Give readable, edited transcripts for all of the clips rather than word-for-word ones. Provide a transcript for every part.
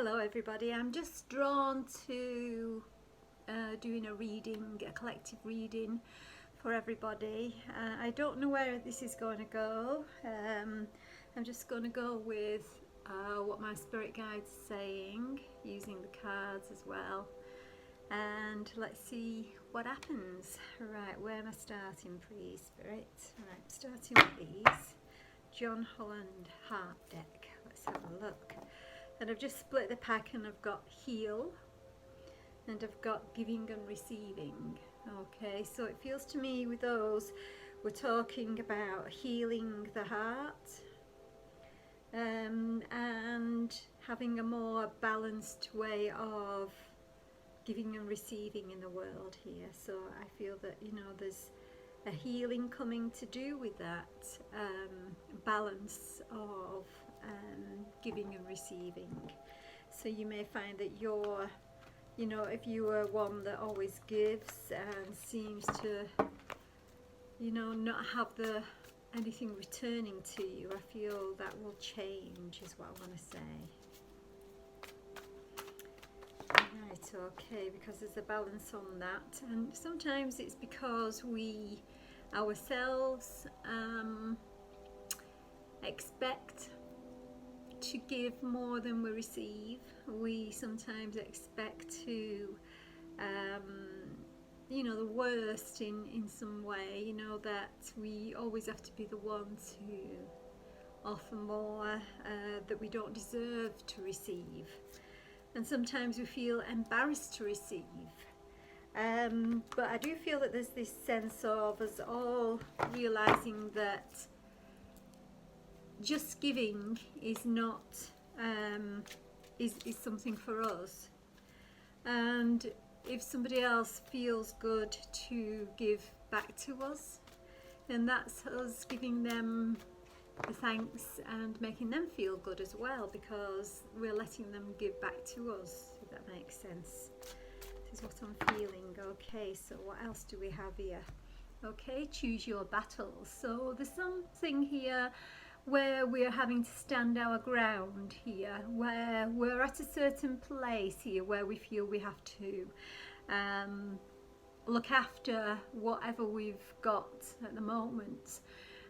Hello everybody, I'm just drawn to doing a reading, a collective reading for everybody. I don't know where this is going to go. I'm just going to go with what my spirit guide's saying, using the cards as well. And let's see what happens. Right, where am I starting, please, Spirit? Right, starting with these. John Holland Heart Deck. Let's have a look. And I've just split the pack and I've got heal and I've got giving and receiving. Okay, so it feels to me with those we're talking about healing the heart and having a more balanced way of giving and receiving in the world here. So I feel that, you know, there's a healing coming to do with that balance of giving and receiving. So you may find that you're, you know, if you are one that always gives and seems to, you know, not have anything returning to you, I feel that will change is what I want to say. Right, okay, because there's a balance on that, and sometimes it's because we ourselves expect to give more than we receive. We sometimes expect to you know, the worst in some way, you know, that we always have to be the one to offer more that we don't deserve to receive, and sometimes we feel embarrassed to receive. But I do feel that there's this sense of us all realizing that just giving is not is something for us, and if somebody else feels good to give back to us, then that's us giving them the thanks and making them feel good as well, because we're letting them give back to us, if that makes sense. This is what I'm feeling. Okay, so what else do we have here? Okay, choose your battles. So there's something here where we're having to stand our ground here, where we're at a certain place here where we feel we have to look after whatever we've got at the moment,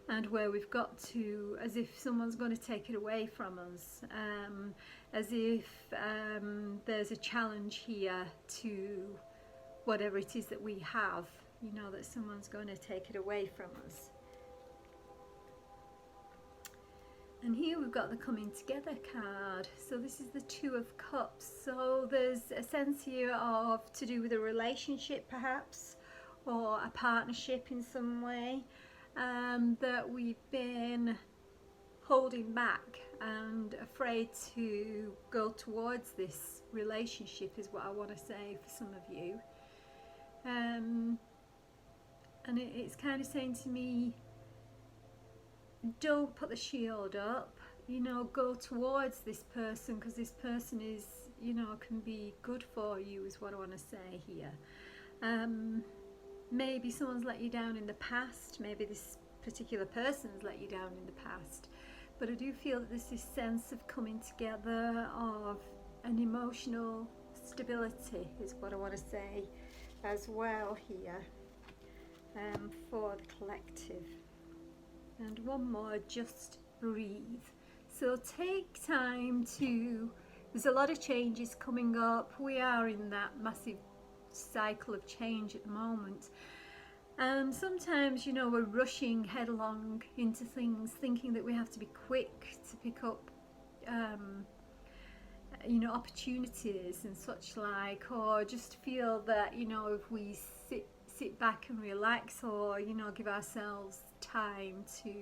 and where we've got to, as if someone's going to take it away from us, as if there's a challenge here to whatever it is that we have, you know, that someone's going to take it away from us. And here we've got the coming together card. So this is the Two of Cups. So there's a sense here of to do with a relationship perhaps, or a partnership in some way, that we've been holding back and afraid to go towards this relationship, is what I want to say for some of you. And it's kind of saying to me, don't put the shield up, you know, go towards this person, because this person is, you know, can be good for you, is what I want to say here. Maybe someone's let you down in the past, maybe this particular person's let you down in the past, but I do feel that there's this sense of coming together, of an emotional stability, is what I want to say as well here, for the collective. And one more, just breathe. So take time to, there's a lot of changes coming up. We are in that massive cycle of change at the moment. And sometimes, you know, we're rushing headlong into things, thinking that we have to be quick to pick up, you know, opportunities and such like, or just feel that, you know, if we sit back and relax, or, you know, give ourselves time to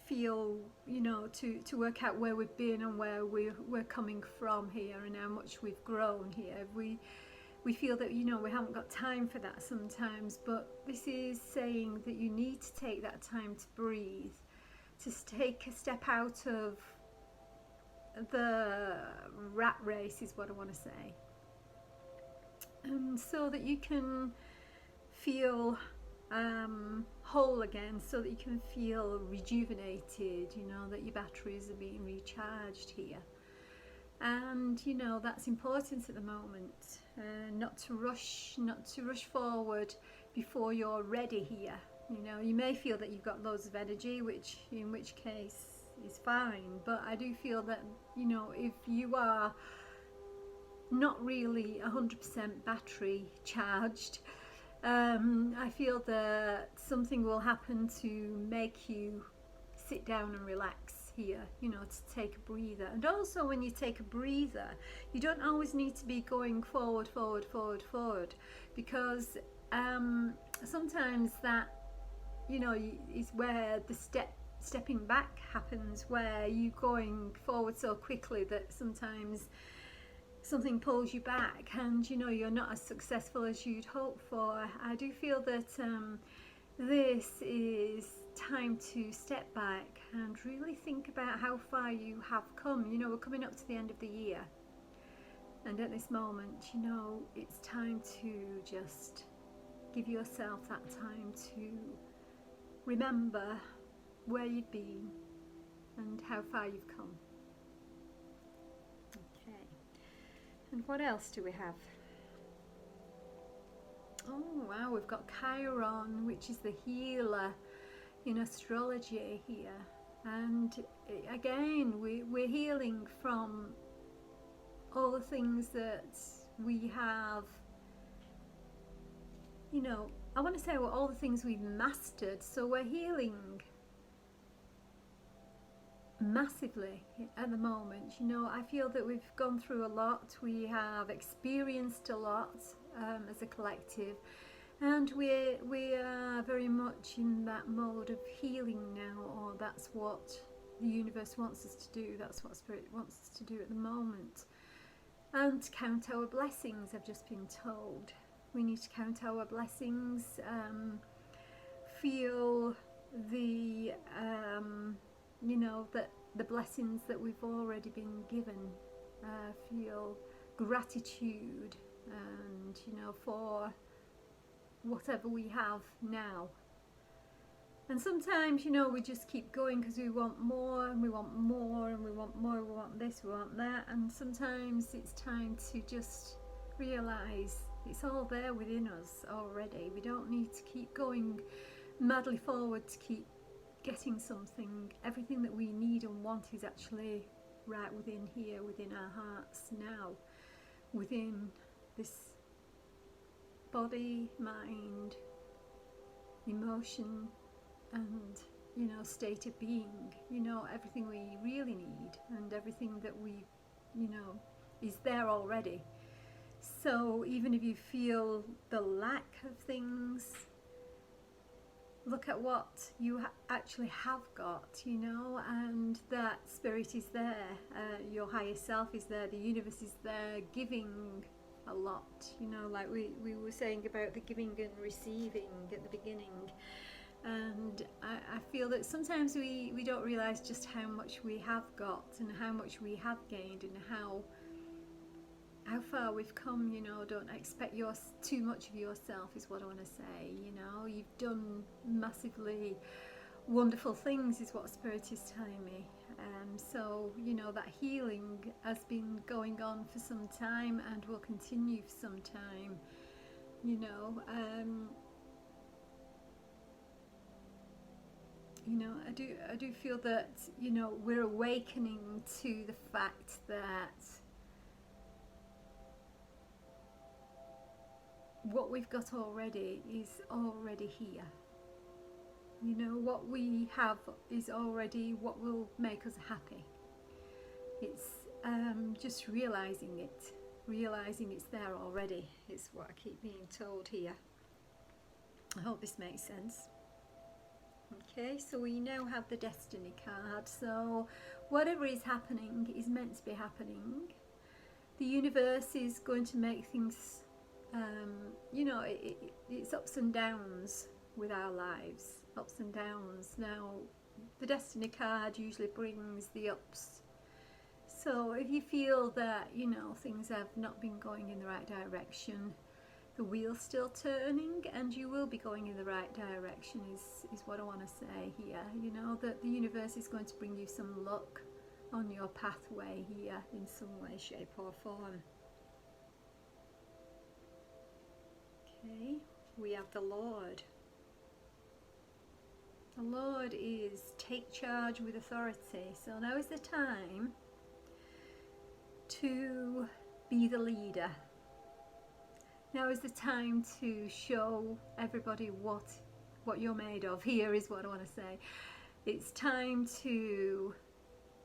feel, you know, to work out where we've been and where we're coming from here, and how much we've grown here. We feel that, you know, we haven't got time for that sometimes, but this is saying that you need to take that time to breathe, to take a step out of the rat race, is what I want to say, and so that you can feel whole again, so that you can feel rejuvenated, you know, that your batteries are being recharged here. And you know, that's important at the moment, not to rush forward before you're ready here. You know, you may feel that you've got loads of energy, which in which case is fine, but I do feel that, you know, if you are not really 100% battery charged, I feel that something will happen to make you sit down and relax here, you know, to take a breather. And also, when you take a breather, you don't always need to be going forward, because sometimes that, you know, is where the stepping back happens, where you're going forward so quickly that sometimes something pulls you back, and you know, you're not as successful as you'd hoped for. I do feel that this is time to step back and really think about how far you have come. You know, we're coming up to the end of the year, and at this moment, you know, it's time to just give yourself that time to remember where you've been and how far you've come. Okay, and what else do we have? Oh wow, we've got Chiron, which is the healer in astrology here. And again, we're healing from all the things that we have, you know, I want to say all the things we've mastered. So we're healing massively at the moment. You know, I feel that we've gone through a lot, we have experienced a lot as a collective, and we are very much in that mode of healing now, or that's what the universe wants us to do, that's what Spirit wants us to do at the moment. And to count our blessings, I've just been told. We need to count our blessings, feel the you know, that the blessings that we've already been given, feel gratitude, and you know, for whatever we have now. And sometimes, you know, we just keep going because we want more and we want more and we want more, we want this, we want that, and sometimes it's time to just realize it's all there within us already. We don't need to keep going madly forward to keep getting something. Everything that we need and want is actually right within here, within our hearts now, within this body, mind, emotion, and you know, state of being. You know, everything we really need and everything that we, you know, is there already. So even if you feel the lack of things, look at what you actually have got, you know, and that Spirit is there, your higher self is there, the universe is there, giving a lot, you know, like we were saying about the giving and receiving at the beginning. And I feel that sometimes we don't realise just how much we have got and how much we have gained and how far we've come. You know, don't expect too much of yourself is what I want to say. You know, you've done massively wonderful things is what Spirit is telling me. So, you know, that healing has been going on for some time and will continue for some time, you know. You know, I do feel that, you know, we're awakening to the fact that what we've got already is already here. You know, what we have is already what will make us happy. It's just realising it's there already is what I keep being told here. I hope this makes sense. Okay, so we now have the Destiny card. So whatever is happening is meant to be happening. The universe is going to make things, you know, it's ups and downs with our lives, ups and downs. Now, the Destiny card usually brings the ups. So if you feel that, you know, things have not been going in the right direction, the wheel's still turning and you will be going in the right direction is what I want to say here. You know, that the universe is going to bring you some luck, on your pathway here in some way, shape or form. Okay, we have the Lord. The Lord is take charge with authority. So now is the time to be the leader. Now is the time to show everybody what you're made of. Here is what I want to say. It's time to,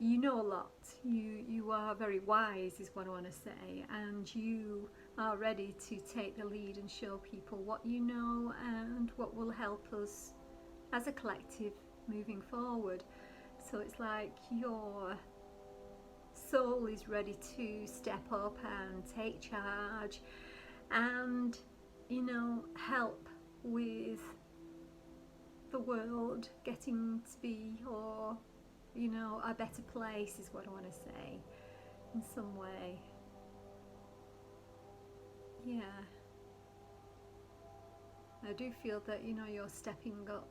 you know a lot. You are very wise is what I want to say, and you are ready to take the lead and show people what you know and what will help us as a collective moving forward. So it's like your soul is ready to step up and take charge and, you know, help with the world getting to be, or, you know, a better place is what I want to say in some way. Yeah, I do feel that, you know, you're stepping up,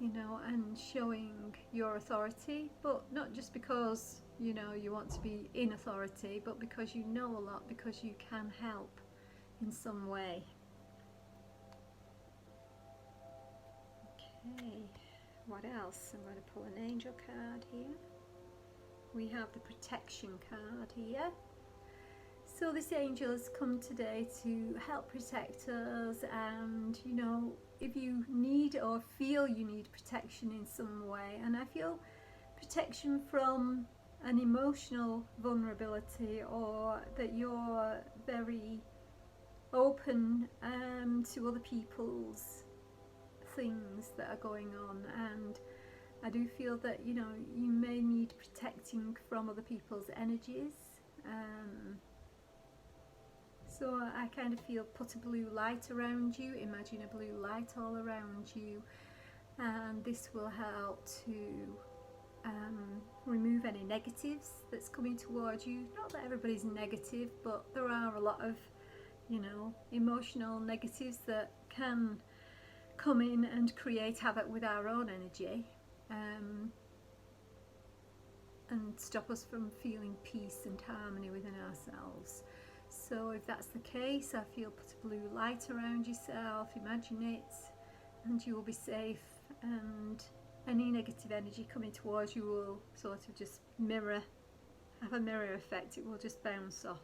you know, and showing your authority, but not just because, you know, you want to be in authority, but because you know a lot, because you can help in some way. Okay, what else? I'm going to pull an angel card here. We have the protection card here. So this angel has come today to help protect us, and, you know, if you need or feel you need protection in some way, and I feel protection from an emotional vulnerability, or that you're very open to other people's things that are going on, and I do feel that, you know, you may need protecting from other people's energies. So I kind of feel put a blue light around you, imagine a blue light all around you, and this will help to remove any negatives that's coming towards you. Not that everybody's negative, but there are a lot of, you know, emotional negatives that can come in and create havoc with our own energy, and stop us from feeling peace and harmony within ourselves. So if that's the case, I feel put a blue light around yourself, imagine it, and you will be safe, and any negative energy coming towards you will sort of just have a mirror effect. It will just bounce off,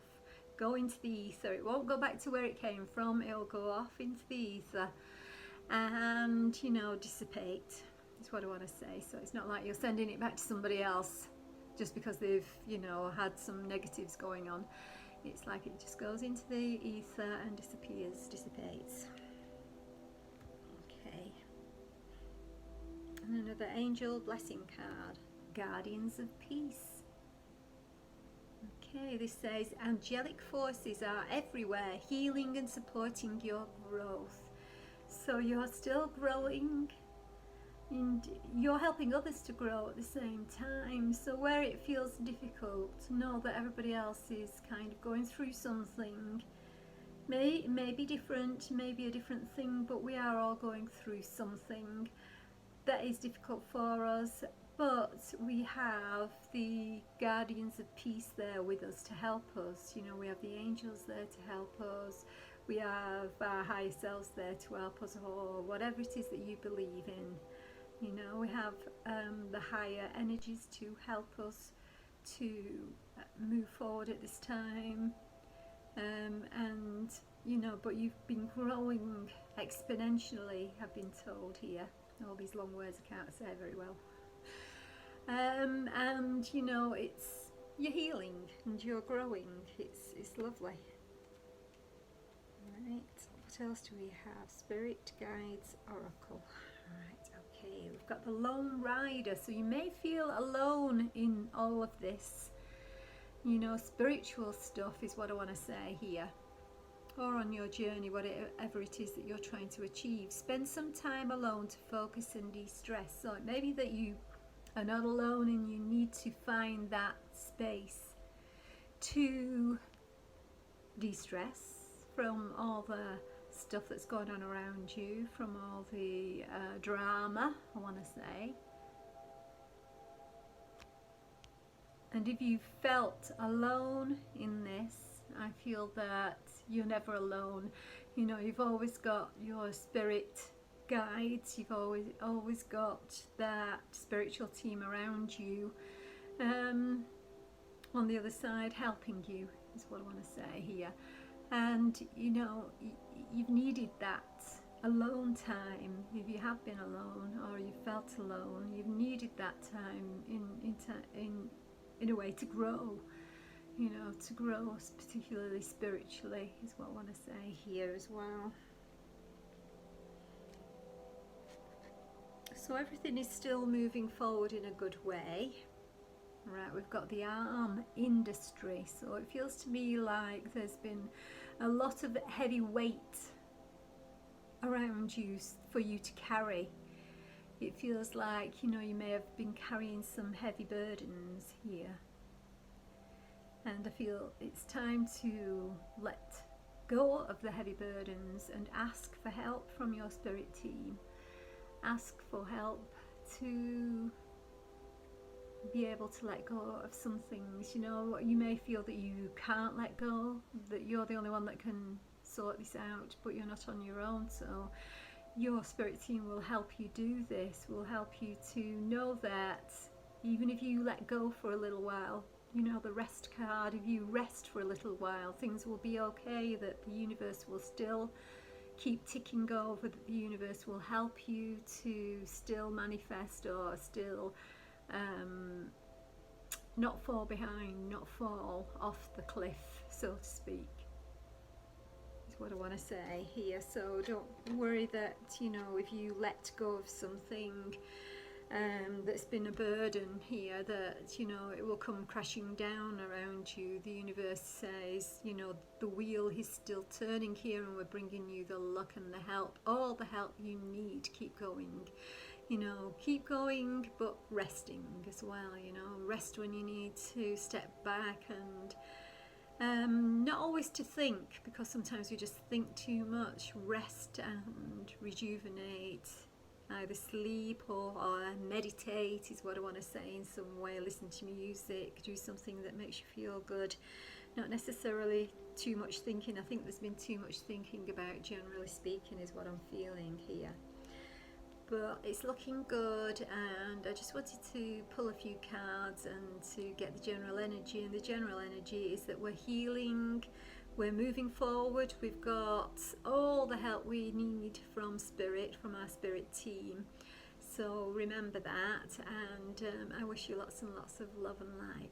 go into the ether. It won't go back to where it came from, it'll go off into the ether and, you know, dissipate is what I want to say. So it's not like you're sending it back to somebody else just because they've, you know, had some negatives going on. It's like it just goes into the ether and dissipates. Okay. And another angel blessing card, Guardians of Peace. Okay, this says angelic forces are everywhere, healing and supporting your growth. So you're still growing, and you're helping others to grow at the same time. So where it feels difficult, know that everybody else is kind of going through something. May be different, maybe a different thing, but we are all going through something that is difficult for us. But we have the Guardians of Peace there with us to help us. You know, we have the angels there to help us. We have our higher selves there to help us, or whatever it is that you believe in. You know, we have the higher energies to help us to move forward at this time. And, you know, but you've been growing exponentially, I've been told here. All these long words I can't say very well. And, you know, you're healing and you're growing. It's lovely. Right, what else do we have? Spirit Guides Oracle. Right, okay, we've got the Lone Rider. So you may feel alone in all of this. You know, spiritual stuff is what I want to say here. Or on your journey, whatever it is that you're trying to achieve. Spend some time alone to focus and de-stress. So it may be that you are not alone and you need to find that space to de-stress from all the stuff that's going on around you, from all the drama, I want to say. And if you felt alone in this, I feel that you're never alone. You know, you've always got your spirit guides, you've always got that spiritual team around you, on the other side helping you, is what I want to say here. And you know, you've needed that alone time. If you have been alone or you felt alone, you've needed that time in a way to grow, you know, to grow, particularly spiritually, is what I want to say here as well. So everything is still moving forward in a good way. Right, we've got the arm industry, so it feels to me like there's been a lot of heavy weight around you for you to carry. It feels like, you know, you may have been carrying some heavy burdens here, and I feel it's time to let go of the heavy burdens and ask for help from your spirit team. Ask for help to be able to let go of some things. You know, you may feel that you can't let go, that you're the only one that can sort this out, but you're not on your own. So your spirit team will help you do this, will help you to know that even if you let go for a little while, you know, the rest card, if you rest for a little while, things will be okay, that the universe will still keep ticking over, that the universe will help you to still manifest or still not fall behind, not fall off the cliff, so to speak, is what I want to say here. So don't worry that, you know, if you let go of something that's been a burden here, that, you know, it will come crashing down around you. The universe says, you know, the wheel is still turning here, and we're bringing you the luck and the help, all the help you need. Keep going. You know, keep going, but resting as well. You know, rest when you need to step back, and not always to think, because sometimes we just think too much. Rest and rejuvenate, either sleep or meditate, is what I want to say in some way. Listen to music, do something that makes you feel good. Not necessarily too much thinking. I think there's been too much thinking about, generally speaking, is what I'm feeling here. But it's looking good, and I just wanted to pull a few cards and to get the general energy. And the general energy is that we're healing, we're moving forward, we've got all the help we need from spirit, from our spirit team. So remember that, and I wish you lots and lots of love and light.